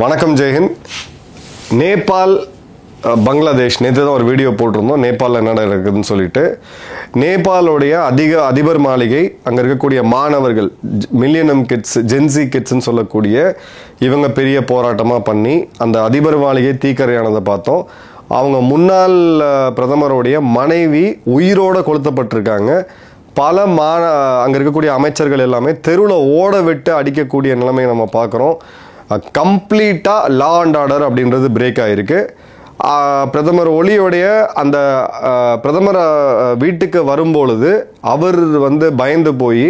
வணக்கம் ஜெயஹிந்த். நேபாள் பங்களாதேஷ் நேற்று தான் ஒரு வீடியோ போட்டிருந்தோம். நேபாளில் என்ன நடக்குதுன்னு சொல்லிட்டு. நேபாளுடைய அதிபர் மாளிகை, அங்கே இருக்கக்கூடிய மாணவர்கள், மில்லியனம் கிட்ஸ், ஜென்சி கிட்ஸ்ன்னு சொல்லக்கூடிய இவங்க பெரிய போராட்டமாக பண்ணி அந்த அதிபர் மாளிகை தீக்கரையானதை பார்த்தோம். அவங்க முன்னாள் பிரதமருடைய மனைவி உயிரோடு கொளுத்தப்பட்டிருக்காங்க. பல அங்கே இருக்கக்கூடிய அமைச்சர்கள் எல்லாமே தெருவில் ஓட விட்டு அடிக்கக்கூடிய நிலைமையை நம்ம பார்க்குறோம். கம்ப்ளீட்டாக லா அண்ட் ஆர்டர் அப்படின்றது பிரேக் ஆகிருக்கு. பிரதமர் ஒலியோடைய அந்த பிரதமர் வீட்டுக்கு வரும்பொழுது அவர் பயந்து போய்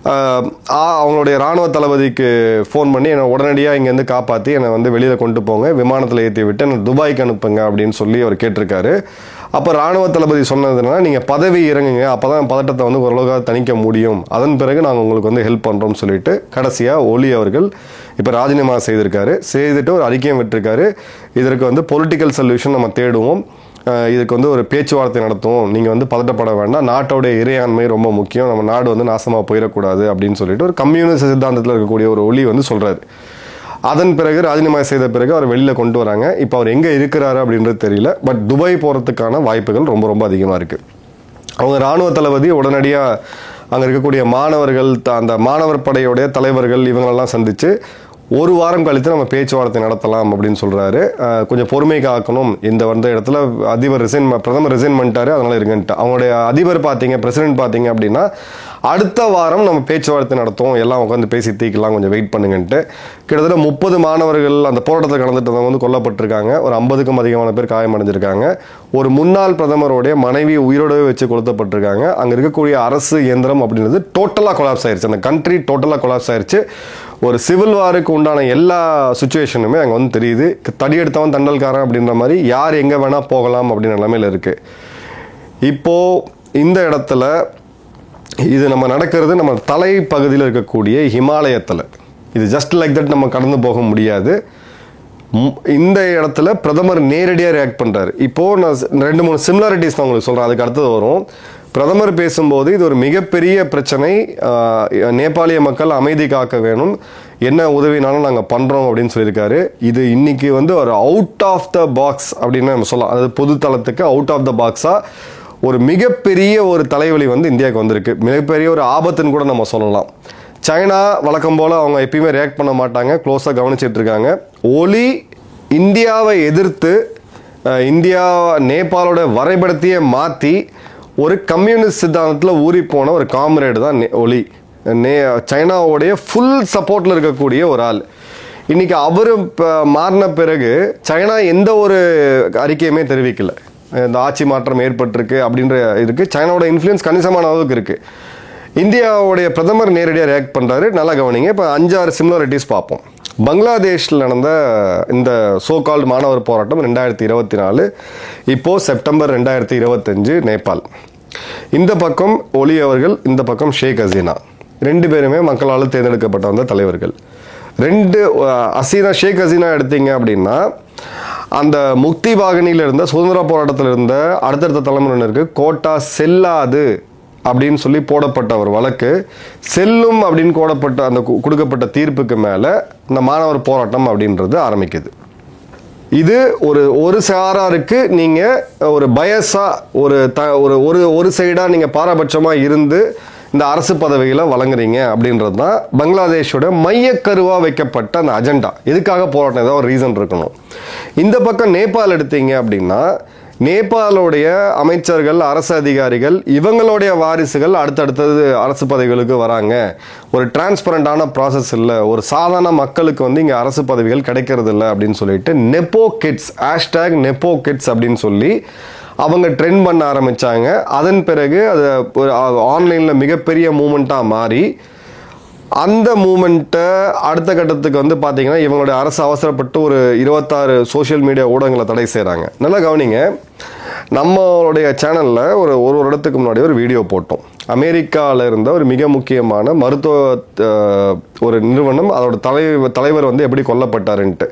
அவங்களுடைய இராணுவ தளபதிக்கு ஃபோன் பண்ணி என்னை உடனடியாக இங்கேருந்து காப்பாற்றி என்னை வெளியில் கொண்டு போங்க, விமானத்தில் ஏற்றி விட்டு என்னை துபாய்க்கு அனுப்புங்க அப்படின்னு சொல்லி அவர் கேட்டிருக்காரு. அப்போ இராணுவ தளபதி சொன்னதுன்னா, நீங்கள் பதவி இறங்குங்க, அப்போ தான் பதட்டத்தை ஓரளவுக்காக தணிக்க முடியும், அதன் பிறகு நாங்கள் உங்களுக்கு ஹெல்ப் பண்ணுறோம்னு சொல்லிட்டு கடைசியாக ஒலி அவர்கள் இப்போ ராஜினாமா செய்துட்டு ஒரு அறிக்கையும் விட்டுருக்காரு. இதற்கு பொலிட்டிக்கல் சொல்யூஷன் நம்ம தேடுவோம், இதுக்கு ஒரு பேச்சுவார்த்தை நடத்துவோம், நீங்கள் பதட்டப்பட வேண்டாம், நாட்டோடைய இறையாண்மை ரொம்ப முக்கியம், நம்ம நாடு நாசமாக போயிடக்கூடாது அப்படின்னு சொல்லிட்டு ஒரு கம்யூனிஸ்ட் சித்தாந்தத்தில் இருக்கக்கூடிய ஒரு ஒலி சொல்கிறாரு. அதன் பிறகு ராஜினாமா செய்த பிறகு அவர் வெளியில் கொண்டு வராங்க. இப்போ அவர் எங்கே இருக்கிறாரு அப்படின்றது தெரியல. பட் துபாய் போகிறதுக்கான வாய்ப்புகள் ரொம்ப ரொம்ப அதிகமாக இருக்குது. அவங்க இராணுவ தளபதி உடனடியாக அங்கே இருக்கக்கூடிய மாணவர்கள், அந்த மாணவர் படையுடைய தலைவர்கள் இவங்களெல்லாம் சந்தித்து ஒரு வாரம் கழித்து நம்ம பேச்சுவார்த்தை நடத்தலாம் அப்படின்னு சொல்கிறாரு. கொஞ்சம் பொறுமை காக்கணும், இந்த இடத்துல பிரதமர் ரிசைன் பண்ணிட்டாரு, அதனால் இருக்குன்ட்டு. அவங்களுடைய அதிபர் பிரசிடென்ட் பார்த்தீங்க அப்படின்னா அடுத்த வாரம் நம்ம பேச்சுவார்த்தை நடத்துவோம், எல்லாம் உட்காந்து பேசி தீக்கலாம், கொஞ்சம் வெயிட் பண்ணுங்கன்ட்டு. கிட்டத்தட்ட 30 மாணவர்கள் அந்த போராட்டத்தில் கலந்துட்டு கொல்லப்பட்டிருக்காங்க. ஒரு 50க்கும் அதிகமான பேர் காயமடைஞ்சிருக்காங்க. ஒரு முன்னாள் பிரதமருடைய மனைவி உயிரோடவே வச்சு கொளுத்தப்பட்டிருக்காங்க. அங்கே இருக்கக்கூடிய அரசு இயந்திரம் அப்படின்றது டோட்டலாக கொலாப்ஸ் ஆயிடுச்சு. அந்த கண்ட்ரி டோட்டலாக கொலாப்ஸ் ஆயிடுச்சு. ஒரு சிவில் வாருக்கு உண்டான எல்லா சுச்சுவேஷனுமே அங்கே தெரியுது. தடி எடுத்தவன் தண்டல்காரன் அப்படின்ற மாதிரி யார் எங்கே வேணால் போகலாம் அப்படின்ற நிலைமையில் இருக்குது. இப்போது இந்த இடத்துல இது நம்ம நடக்கிறது நம்ம தலைப்பகுதியில் இருக்கக்கூடிய ஹிமாலயத்தில். இது ஜஸ்ட் லைக் தட் நம்ம கடந்து போக முடியாது. இந்த இடத்துல பிரதமர் நேரடியாக ரியாக்ட் பண்ணுறாரு. இப்போது நான் 2-3 சிமிலாரிட்டிஸ் நான் உங்களுக்கு சொல்கிறேன், அதுக்கு அடுத்தது வரும். பிரதமர் பேசும்போது இது ஒரு மிகப்பெரிய பிரச்சனை, நேபாளிய மக்கள் அமைதி காக்க வேணும், என்ன உதவினாலும் நாங்கள் பண்ணுறோம் அப்படின்னு சொல்லியிருக்காரு. இது இன்னைக்கு ஒரு அவுட் ஆஃப் த பாக்ஸ் அப்படின்னு நம்ம சொல்லலாம். அதாவது பொது தளத்துக்கு அவுட் ஆஃப் த பாக்ஸாக ஒரு மிகப்பெரிய ஒரு தலைவலி இந்தியாவுக்கு வந்திருக்கு. மிகப்பெரிய ஒரு ஆபத்துன்னு கூட நம்ம சொல்லலாம். சைனா வழக்கம் போல் அவங்க எப்பயுமே ரியாக்ட் பண்ண மாட்டாங்க, க்ளோஸாக கவனிச்சிட்டு இருக்காங்க. ஒலி இந்தியாவை எதிர்த்து நேபாளோட வரைபடத்தையே மாற்றி ஒரு கம்யூனிஸ்ட் சித்தாந்தத்தில் ஊறி போன ஒரு காம்ரேடு தான் ஒலி. சைனாவுடைய ஃபுல் சப்போர்ட்டில் இருக்கக்கூடிய ஒரு ஆள். இன்னைக்கு அவர் மாறின பிறகு சைனா எந்த ஒரு அறிக்கையுமே தெரிவிக்கலை. இந்த ஆட்சி மாற்றம் ஏற்பட்டிருக்கு அப்படின்ற இருக்குது. சைனாவோட இன்ஃப்ளூயன்ஸ் கணிசமான அளவுக்கு இருக்குது. இந்தியாவுடைய பிரதமர் நேரடியாக ரியாக்ட் பண்ணுறாரு. நல்லா கவனிங்க. இப்போ 5-6 சிமிலாரிட்டிஸ் பார்ப்போம். பங்களாதேஷில் நடந்த இந்த சோகால்டு மாணவர் போராட்டம் 2024, இப்போது செப்டம்பர் 2025 நேபாள். இந்த பக்கம் ஒலி அவர்கள், இந்த பக்கம் ஷேக் ஹசீனா. 2 பேருமே மக்களால் தேர்ந்தெடுக்கப்பட்ட வந்த தலைவர்கள். ஷேக் ஹசீனா எடுத்தீங்க அப்படின்னா அந்த முக்தி வாகினியில் இருந்த சுதந்திர போராட்டத்தில் இருந்த அடுத்தடுத்த தலைமுறையினருக்கு கோட்டா செல்லாது அப்படின்னு சொல்லி போடப்பட்ட ஒரு வழக்கு செல்லும் அப்படின்னு அந்த கொடுக்கப்பட்ட மேலே இந்த மாணவர் போராட்டம் அப்படின்றது ஆரம்பிக்குது. இது ஒரு சாராருக்கு நீங்கள் ஒரு பயஸாக ஒரு சைடாக நீங்கள் பாரபட்சமாக இருந்து இந்த அரசு பதவிகளை வழங்குறீங்க அப்படின்றது தான் பங்களாதேஷோட மையக்கருவாக வைக்கப்பட்ட அந்த அஜெண்டா. எதுக்காக போராட்டம், ஏதாவது ஒரு ரீசன் இருக்கணும். இந்த பக்கம் நேபாள் எடுத்தீங்க அப்படின்னா நேபாளுடைய அமைச்சர்கள், அரசு அதிகாரிகள், இவங்களுடைய வாரிசுகள் அடுத்தடுத்தது அரசு பதவிகளுக்கு வராங்க. ஒரு டிரான்ஸ்பரண்டான ப்ராசஸ் இல்லை, ஒரு சாதாரண மக்களுக்கு இங்கே அரசு பதவிகள் கிடைக்கிறது இல்லை அப்படின்னு சொல்லிட்டு நெப்போ கிட்ஸ் #நெப்போ கிட்ஸ் அப்படின்னு சொல்லி அவங்க ட்ரெண்ட் பண்ண ஆரம்பித்தாங்க. அதன் பிறகு அது ஒரு ஆன்லைனில் மிகப்பெரிய மூமெண்ட்டாக மாறி அந்த மூமெண்ட்டை அடுத்த கட்டத்துக்கு பார்த்தீங்கன்னா இவங்களுடைய அரசு அவசரப்பட்டு ஒரு 26 சோஷியல் மீடியா ஊடகங்களை தடை செய்கிறாங்க. நல்லா கவனிங்க. நம்மளுடைய சேனலில் ஒரு வருடத்துக்கு முன்னாடி ஒரு வீடியோ போட்டோம். அமெரிக்காவில் இருந்த ஒரு மிக முக்கியமான மருத்துவ ஒரு நிறுவனம், அதோட தலைவர் எப்படி கொல்லப்பட்டாருன்ட்டு.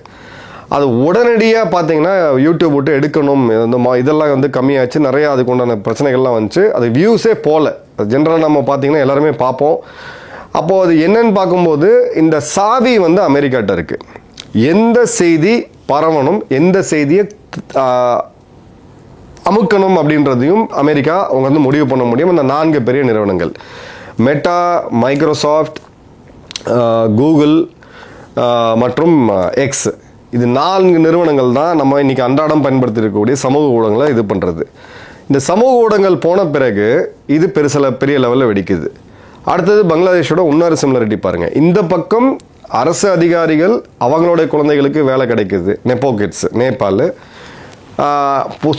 அது உடனடியாக பார்த்தீங்கன்னா யூடியூப் விட்டு எடுக்கணும், இதெல்லாம் கம்மியாச்சு, நிறையா அதுக்கு உண்டான பிரச்சனைகள்லாம் வந்துச்சு. அது வியூஸே போகல. ஜென்ரலாக நம்ம பார்த்தீங்கன்னா எல்லாருமே பார்ப்போம். அப்போது அது என்னன்னு பார்க்கும்போது இந்த சாவி அமெரிக்காட்ட இருக்குது. எந்த செய்தி பரவணும், எந்த செய்தியை அமுக்கணும் அப்படின்றதையும் அமெரிக்கா அவங்க வந்து முடிவு பண்ண முடியும். இந்த 4 பெரிய நிறுவனங்கள் மெட்டா, மைக்ரோசாஃப்ட், கூகுள் மற்றும் எக்ஸ், இது 4 நிறுவனங்கள் தான் நம்ம இன்னைக்கு அன்றாடம் பயன்படுத்திருக்கக்கூடிய சமூக ஊடகங்களை இது பண்ணுறது. இந்த சமூக ஊடகங்கள் போன பிறகு இது பெரிய லெவலில் வெடிக்குது. அடுத்தது பங்களாதேஷோட இன்னொரு சிமிலாரிட்டி பாருங்க. இந்த பக்கம் அரசு அதிகாரிகள் அவங்களுடைய குழந்தைகளுக்கு வேலை கிடைக்குது, நெப்போ கிட்ஸ் நேபாள்.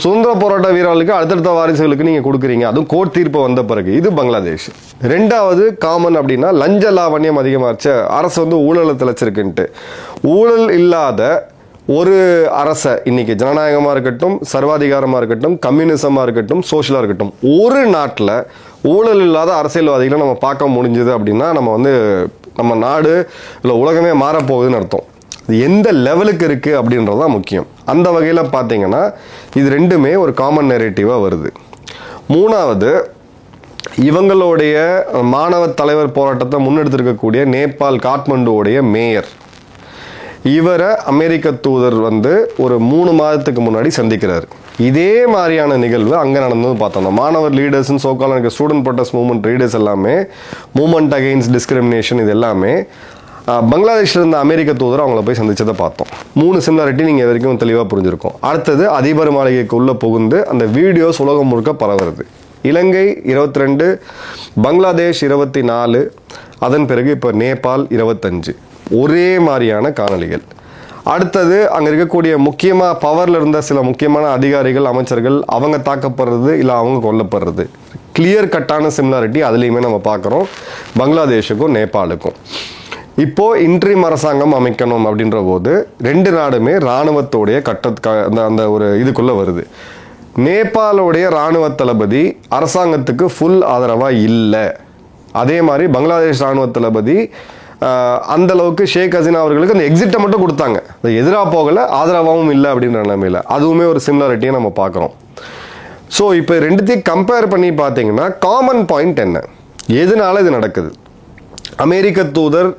சுதந்திர போராட்ட வீரர்களுக்கு அடுத்தடுத்த வாரிசுகளுக்கு நீங்கள் கொடுக்குறீங்க, அதுவும் கோர்ட் தீர்ப்பு வந்த பிறகு. இது பங்களாதேஷ். ரெண்டாவது காமன் அப்படின்னா லஞ்ச லாவண்யம் அதிகமாச்சு, அரசு வந்து ஊழலை திளைச்சிருக்குன்ட்டு. ஊழல் இல்லாத ஒரு அரசை இன்னைக்கு ஜனநாயகமாக இருக்கட்டும், சர்வாதிகாரமாக இருக்கட்டும், கம்யூனிசமாக இருக்கட்டும், சோஷியலாக இருக்கட்டும், ஒரு நாட்டில் ஊழல் இல்லாத அரசியல்வாதிகளை நம்ம பார்க்க முடிஞ்சுது அப்படின்னா நம்ம நாடு இல்லை உலகமே மாறப்போகுதுன்னு அர்த்தம். அது எந்த லெவலுக்கு இருக்குது அப்படின்றது தான் முக்கியம். அந்த வகையில் பார்த்தீங்கன்னா இது ரெண்டுமே ஒரு காமன் நெரேட்டிவாக வருது. மூணாவது, இவங்களுடைய மாணவ தலைவர் போராட்டத்தை முன்னெடுத்திருக்கக்கூடிய நேபாள் காட்மண்டுவோடைய மேயர், இவரை அமெரிக்க தூதர் ஒரு 3 மாதத்துக்கு முன்னாடி சந்திக்கிறார். இதே மாதிரியான நிகழ்வு அங்கே நடந்தது பார்த்தோம். மாணவர் லீடர்ஸ்னு சோக்கால் எனக்கு ஸ்டூடெண்ட் ப்ரொடெஸ்ட் மூவ்மெண்ட் லீடர்ஸ் எல்லாமே, மூவ்மெண்ட் அகெயின்ஸ்ட் டிஸ்கிரிமினேஷன், இது எல்லாமே பங்களாதேஷில் இருந்த அமெரிக்க தூதர் அவங்கள போய் சந்திச்சதை பார்த்தோம். 3 சிமிலாரிட்டி நீங்கள் வரைக்கும் தெளிவாக புரிஞ்சிருக்கும். அடுத்தது அதிபர் மாளிகைக்கு உள்ளே புகுந்து அந்த வீடியோஸ் உலகம் முழுக்க பரவுறது. இலங்கை 22, பங்களாதேஷ் 24, அதன் பிறகு இப்போ நேபாள் 25, ஒரே மாதிரியான காணொலிகள். அடுத்தது அங்கே இருக்கக்கூடிய முக்கியமாக பவரில் இருந்த சில முக்கியமான அதிகாரிகள், அமைச்சர்கள் அவங்க தாக்கப்படுறது இல்லை அவங்க கொல்லப்படுறது. கிளியர் கட்டான சிமிலாரிட்டி அதுலேயுமே நம்ம பார்க்குறோம் பங்களாதேஷுக்கும் நேபாளுக்கும். இப்போ இன்ட்ரீம் அரசாங்கம் அமைக்கணும் அப்படின்ற போது 2 நாடுமே இராணுவத்தோடைய அந்த ஒரு இதுக்குள்ளே வருது. நேபாளோடைய இராணுவ தளபதி அரசாங்கத்துக்கு ஃபுல் ஆதரவாக இல்லை. அதே மாதிரி பங்களாதேஷ் இராணுவ தளபதி அந்த அளவுக்கு ஷேக் ஹசீனா அவர்களுக்கு அந்த எக்ஸிட்டை மட்டும் கொடுத்தாங்க, எதிராக போகலை, ஆதரவாகவும் இல்லை அப்படின்ற நிலைமையில். அதுவுமே ஒரு சிமிலாரிட்டியை நம்ம பார்க்குறோம். ஸோ இப்போ ரெண்டுத்தையும் கம்பேர் பண்ணி பார்த்தீங்கன்னா காமன் பாயிண்ட் என்ன, எதனால இது நடக்குது? அமெரிக்க தூதர்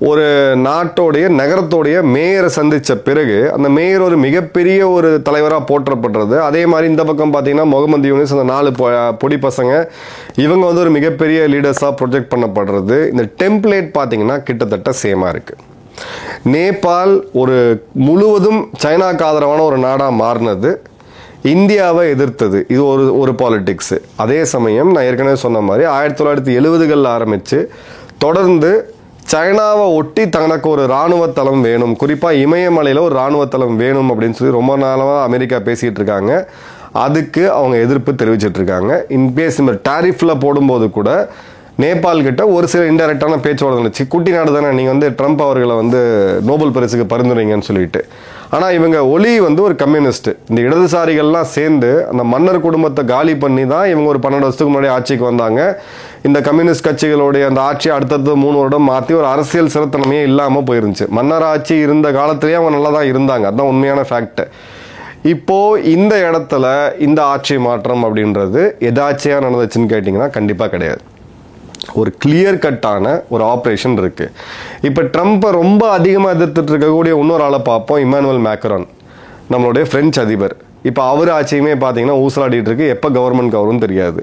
ஒரு நாட்டோடைய நகரத்தோடைய மேயரை சந்தித்த பிறகு அந்த மேயர் ஒரு மிகப்பெரிய ஒரு தலைவராக போற்றப்படுறது. அதே மாதிரி இந்த பக்கம் பார்த்தீங்கன்னா முகமது யூனிஸ், அந்த 4 பொடி பசங்க, இவங்க ஒரு மிகப்பெரிய லீடர்ஸாக ப்ரொஜெக்ட் பண்ணப்படுறது. இந்த டெம்ப்ளேட் பார்த்தீங்கன்னா கிட்டத்தட்ட சேமாக இருக்குது. நேபாள் ஒரு முழுவதும் சைனாக்கு ஆதரவான ஒரு நாடாக மாறினது, இந்தியாவை எதிர்த்தது, இது ஒரு பாலிடிக்ஸ். அதே சமயம் நான் ஏற்கனவே சொன்ன மாதிரி 1970களில் ஆரம்பித்து தொடர்ந்து சைனாவை ஒட்டி தனக்கு ஒரு இராணுவ தளம் வேணும், குறிப்பாக இமயமலையில் ஒரு இராணுவ தளம் வேணும் அப்படின்னு சொல்லி ரொம்ப நாளாக அமெரிக்கா பேசிகிட்டு இருக்காங்க. அதுக்கு அவங்க எதிர்ப்பு தெரிவிச்சிட்டு இருக்காங்க. இன்கேஸ் இந்த டாரிஃபில் போடும்போது கூட நேபாள் கிட்ட ஒரு சில இன்டைரக்டான பேச்சுவார்த்தை இருந்துச்சு. குட்டி நாடு தானே, நீங்கள் ட்ரம்ப் அவர்களை நோபல் பரிசுக்கு பரிந்துரைங்கன்னு சொல்லிட்டு. ஆனால் இவங்க ஒலி ஒரு கம்யூனிஸ்ட், இந்த இடதுசாரிகள்லாம் சேர்ந்து அந்த மன்னர் குடும்பத்தை காலி பண்ணி தான் இவங்க ஒரு 12 வருஷத்துக்கு முன்னாடி ஆட்சிக்கு வந்தாங்க. இந்த கம்யூனிஸ்ட் கட்சிகளுடைய அந்த ஆட்சியை அடுத்தடுத்து 3 வருடம் மாற்றி ஒரு அரசியல் சிறத்தன்மையே இல்லாமல் போயிருந்துச்சு. மன்னர் ஆட்சி இருந்த காலத்திலேயே அவங்க நல்லா தான் இருந்தாங்க, அதுதான் உண்மையான ஃபேக்ட். இப்போ இந்த இடத்துல இந்த ஆட்சி மாற்றம் அப்படின்றது எதாச்சியாக நடந்துச்சுன்னு கேட்டிங்கன்னா கண்டிப்பாக கிடையாது. ஒரு கிளியர் கட்டான ஒரு ஆப்ரேஷன் இருக்கு. இப்போ ட்ரம்ப்பை ரொம்ப அதிகமாக எதிர்த்துட்டு இருக்கக்கூடிய இன்னொரு ஆளை பார்ப்போம், இமானுவேல் மேக்ரான், நம்மளுடைய பிரெஞ்சு அதிபர். இப்போ அவர் ஆட்சியுமே பார்த்தீங்கன்னா ஊசலாடிட்டு இருக்கு, எப்போ கவர்மெண்ட் வரும்னு தெரியாது.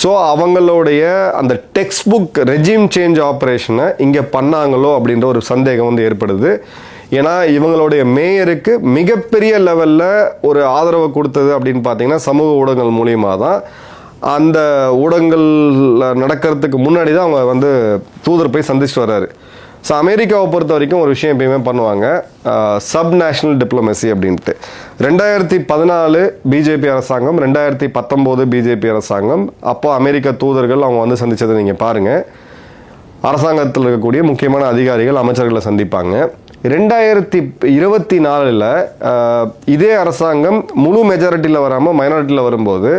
ஸோ அவங்களுடைய அந்த டெக்ஸ்ட் புக் ரெஜிம் சேஞ்ச் ஆப்ரேஷனை இங்கே பண்ணாங்களோ அப்படின்ற ஒரு சந்தேகம் ஏற்படுது. ஏன்னா இவங்களுடைய மேயருக்கு மிகப்பெரிய லெவலில் ஒரு ஆதரவு கொடுத்தது அப்படின்னு பார்த்தீங்கன்னா சமூக ஊடகங்கள் மூலியமாக தான். அந்த ஊடகங்கள் நடக்கிறதுக்கு முன்னாடி தான் அவங்க தூதர் போய் சந்திச்சுட்டு வர்றாரு. ஸோ அமெரிக்காவை பொறுத்த வரைக்கும் ஒரு விஷயம் எப்பயுமே பண்ணுவாங்க, சப் நேஷனல் டிப்ளமசி அப்படின்ட்டு. 2014 பிஜேபி அரசாங்கம், 2019 பிஜேபி அரசாங்கம், அப்போ அமெரிக்க தூதர்கள் அவங்க சந்தித்ததை நீங்கள் பாருங்கள். அரசாங்கத்தில் இருக்கக்கூடிய முக்கியமான அதிகாரிகள், அமைச்சர்களை சந்திப்பாங்க. 2024 இதே அரசாங்கம் முழு மெஜாரிட்டியில் வராமல் மைனாரிட்டியில் வரும்போது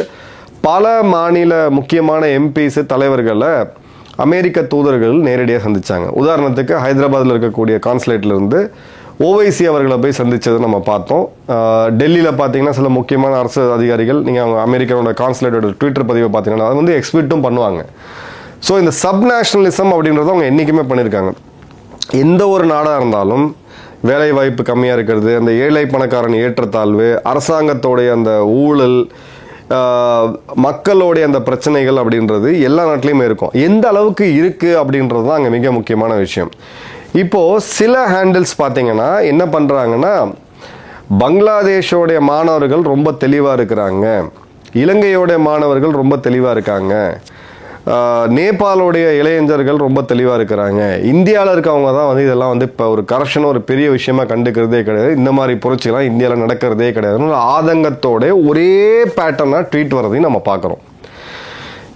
பல மாநில முக்கியமான எம்பிஸ் தலைவர்களை அமெரிக்க தூதர்கள் நேரடியாக சந்திச்சாங்க. உதாரணத்துக்கு ஹைதராபாத்தில் இருக்கக்கூடிய கான்சுலேட்லேருந்து ஓவைசி அவர்களை போய் சந்தித்ததை நம்ம பார்த்தோம். டெல்லியில் பார்த்தீங்கன்னா சில முக்கியமான அரசு அதிகாரிகள், நீங்கள் அவங்க அமெரிக்காவோட கான்சுலேட்டோட ட்விட்டர் பதிவை பார்த்தீங்கன்னா அது எக்ஸ்பிட்டும் பண்ணுவாங்க. ஸோ இந்த சப் நேஷனலிசம் அப்படின்றத அவங்க என்றைக்குமே பண்ணியிருக்காங்க. எந்த ஒரு நாடாக இருந்தாலும் வேலை வாய்ப்பு கம்மியாக இருக்கிறது, அந்த ஏழை பணக்காரன் ஏற்றத்தாழ்வு, அரசாங்கத்தோடைய அந்த ஊழல், மக்களுடைய அந்த பிரச்சனைகள் அப்படின்றது எல்லா நாட்டிலையுமே இருக்கும். எந்த அளவுக்கு இருக்குது அப்படின்றது தான் அங்கே மிக முக்கியமான விஷயம். இப்போது சில ஹேண்டில்ஸ் பார்த்தீங்கன்னா என்ன பண்ணுறாங்கன்னா, பங்களாதேஷோடைய மாணவர்கள் ரொம்ப தெளிவாக இருக்கிறாங்க, இலங்கையோடைய மாணவர்கள் ரொம்ப தெளிவாக இருக்காங்க, நேபாளோடைய இளைஞர்கள் ரொம்ப தெளிவாக இருக்கிறாங்க, இந்தியாவில் இருக்கவங்க தான் வந்து இதெல்லாம் வந்து இப்போ ஒரு கரப்ஷன் ஒரு பெரிய விஷயமா கண்டுக்கிறதே கிடையாது, இந்த மாதிரி புரட்சிலாம் இந்தியாவில் நடக்கிறதே கிடையாதுன்னு ஆதங்கத்தோட ஒரே பேட்டர்னாக ட்வீட் வரதையும் நம்ம பார்க்குறோம்.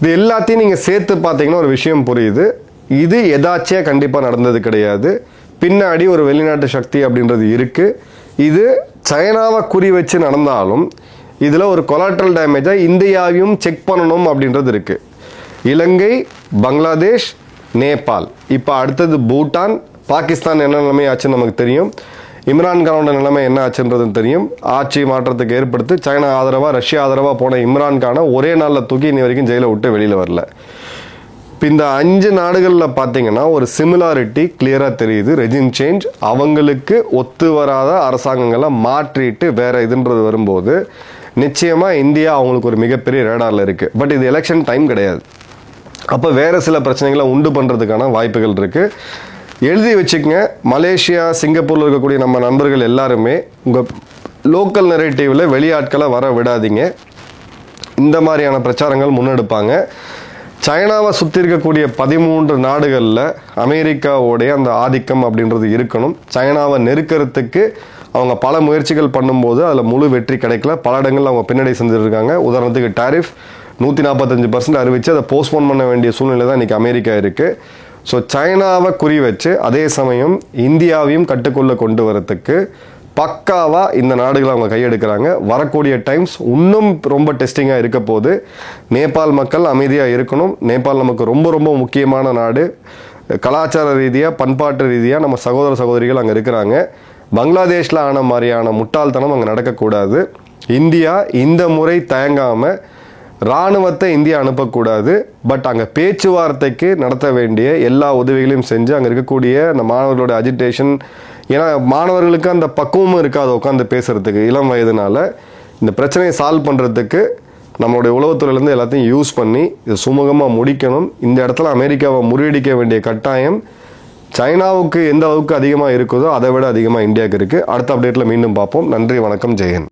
இது எல்லாத்தையும் நீங்கள் சேர்த்து பார்த்தீங்கன்னா ஒரு விஷயம் புரியுது. இது எதாச்சியாக கண்டிப்பாக நடந்தது கிடையாது. பின்னாடி ஒரு வெளிநாட்டு சக்தி அப்படின்றது இருக்குது. இது சைனாவை குறி வச்சு நடந்தாலும் இதில் ஒரு கொலாட்ரல் டேமேஜாக இந்தியாவையும் செக் பண்ணணும் அப்படின்றது இருக்குது. இலங்கை, பங்களாதேஷ், நேபாள், இப்போ அடுத்தது பூட்டான், பாகிஸ்தான் என்ன நிலைமை ஆச்சுன்னு நமக்கு தெரியும். இம்ரான்கானோட நிலைமை என்ன ஆச்சுன்றதுன்னு தெரியும். ஆட்சி மாற்றத்துக்கு ஏற்படுத்தி சைனா ஆதரவாக ரஷ்யா ஆதரவாக போன இம்ரான்கானை ஒரே நாளில் தூக்கி இன்னி வரைக்கும் ஜெயிலை விட்டு வெளியில் வரல. இப்போ இந்த 5 நாடுகளில் பார்த்தீங்கன்னா ஒரு சிமிலாரிட்டி கிளியராக தெரியுது. ரெஜிம் சேஞ்ச், அவங்களுக்கு ஒத்து வராத அரசாங்கங்களை மாற்றிட்டு வேற இதுன்றது வரும்போது நிச்சயமாக இந்தியா அவங்களுக்கு ஒரு மிகப்பெரிய ரேடாரில் இருக்குது. பட் இது எலெக்ஷன் டைம் கிடையாது. அப்போ வேறு சில பிரச்சனைகளை உண்டு பண்ணுறதுக்கான வாய்ப்புகள் இருக்குது. எழுதி வச்சுக்கங்க. மலேசியா, சிங்கப்பூரில் இருக்கக்கூடிய நம்ம நண்பர்கள் எல்லாருமே உங்கள் லோக்கல் நெரேட்டிவில் வெளியாட்களை வர விடாதீங்க. இந்த மாதிரியான பிரச்சாரங்கள் முன்னெடுப்பாங்க. சைனாவை சுற்றி இருக்கக்கூடிய 13 நாடுகளில் அமெரிக்காவோடைய அந்த ஆதிக்கம் அப்படின்றது இருக்கணும். சைனாவை நெருக்கிறதுக்கு அவங்க பல முயற்சிகள் பண்ணும்போது அதில் முழு வெற்றி கிடைக்கல. பல இடங்களில் அவங்க பின்னடை செஞ்சுருக்காங்க. உதாரணத்துக்கு டாரிஃப் 145% அறிவித்து அதை போஸ்ட்போன் பண்ண வேண்டிய சூழ்நிலை தான் இன்றைக்கி அமெரிக்கா இருக்குது. ஸோ சைனாவை குறி வச்சு அதே சமயம் இந்தியாவையும் கட்டுக்குள்ளே கொண்டு வரத்துக்கு பக்காவாக இந்த நாடுகளை அவங்க கையெடுக்கிறாங்க. வரக்கூடிய டைம்ஸ் இன்னும் ரொம்ப டெஸ்டிங்காக இருக்க போது. நேபாள் மக்கள் அமைதியாக இருக்கணும். நேபாள் நமக்கு ரொம்ப ரொம்ப முக்கியமான நாடு. கலாச்சார ரீதியாக, பண்பாட்டு ரீதியாக நம்ம சகோதர சகோதரிகள் அங்கே இருக்கிறாங்க. பங்களாதேஷில் ஆன மாதிரியான முட்டாள்தனம் அங்கே நடக்கக்கூடாது. இந்தியா இந்த முறை தயங்காமல் இராணுவத்தை இந்தியா அனுப்பக்கூடாது. பட் அங்கே பேச்சுவார்த்தைக்கு நடத்த வேண்டிய எல்லா உதவிகளையும் செஞ்சு அங்கே இருக்கக்கூடிய அந்த மாணவர்களோட அஜிடேஷன், ஏன்னா மாணவர்களுக்கு அந்த பக்குவமும் இருக்காது உட்காந்து பேசுகிறதுக்கு இளம் வயதுனால, இந்த பிரச்சனையை சால்வ் பண்ணுறதுக்கு நம்மளுடைய உளவுத்துறையிலேருந்து எல்லாத்தையும் யூஸ் பண்ணி இது சுமூகமாக முடிக்கணும். இந்த இடத்துல அமெரிக்காவை முறியடிக்க வேண்டிய கட்டாயம் சைனாவுக்கு எந்த அளவுக்கு அதிகமாக இருக்குதோ அதை விட அதிகமாக இந்தியாவுக்கு இருக்குது. அடுத்த அப்டேட்டில் மீண்டும் பார்ப்போம். நன்றி, வணக்கம், ஜெயஹிந்த்.